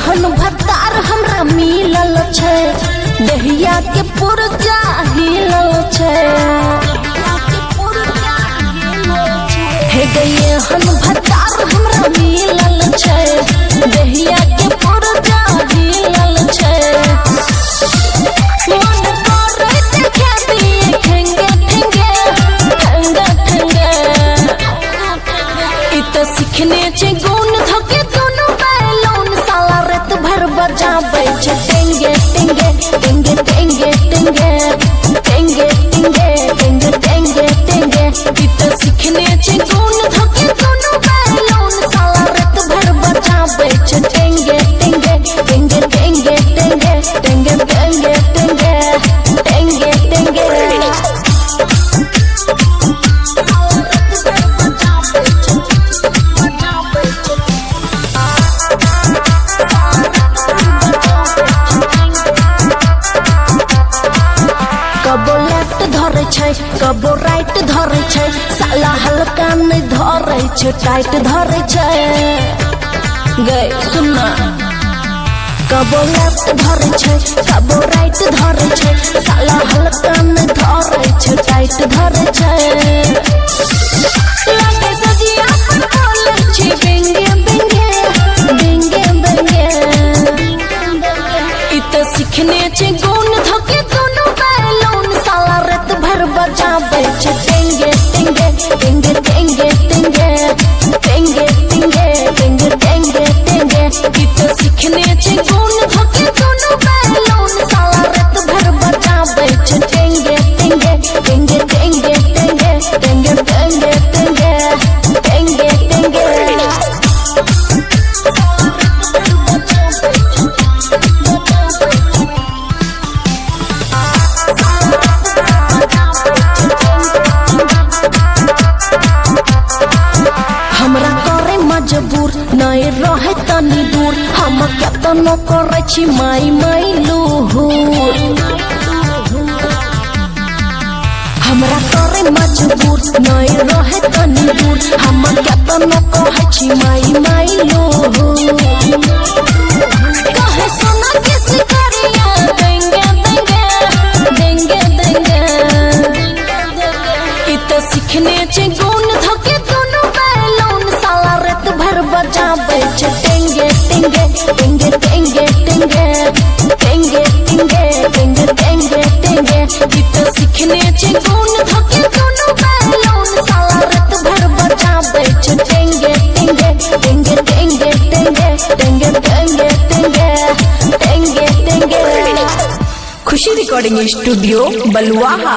हन भतार हमरा मिलल छै, दहिया के पुरजा हिलल छै। हे गए हन भतार हमरा मिलल छै, दहिया के पुरजा हिलल छै। मन करे देखे दिए ठेंगे ठेंगे ठंगा ठंगा, इत सीखने छै गुण धके दोनों बैलून साला रात भर बजाबै छै टेंगे टेंगे टेंगे टेंगे टेंगे टेंगे टेंगे टेंगे टेंगे टेंगे, इत सीखने छै गुण धके दोनों बैलून साला रात भर बजाबै छै टेंगे टेंगे टेंगे टेंगे टेंगे टेंगे टेंगे टेंगे टेंगे टेंगे। कबो लेफ्ट धरे छै कबो राइट धरे छै, साला हल्का नहीं धरे छै टाइट धरे छै। गए सुनना, कबो लेफ्ट धरे छै कबो राइट धरे छै, साला हल्का नहीं धरे छै टाइट धरे छै। लगे सजिया पर बोले छै बेंगे बेंगे बेंगे बेंगे, इत सीखने छै गुण धके दोनों बैलून साला रात भर बजाबै छै टेंगे टेंगे टेंगे टेंगे टेंगे टेंगे टेंगे टेंगे टेंगे टेंगे, इत सीखने छै गुण धके दोनों बैलून साला रात भर बजाबै छै टेंगे टेंगे टेंगे टेंगे टेंगे टेंगे टेंगे टेंगे टेंगे टेंगे। हमरा करे मजबूर नहीं रहे तनी दूर, हम केतनो करे छी माई माई लूहुर। हमरा करे मजबूर नहीं रहे तनी दूर, हम केतनो कहे छी माई माई लूहुर। कहे सोना के सिकरिया देंगे देंगे देंगे देंगे, इत सीखने छै गुण धके दोनों बैलून साला रात भर बजाबै छै टेंगे टेंगे टेंगे टेंगे टेंगे टेंगे टेंगे टेंगे टेंगे टेंगे, इत सीखने छै गुण धके दोनों बैलून साला रात भर बजाबै छै टेंगे टेंगे टेंगे टेंगे टेंगे टेंगे टेंगे टेंगे टेंगे टेंगे। खुशी रिकॉर्डिंग स्टूडियो बलुआहा।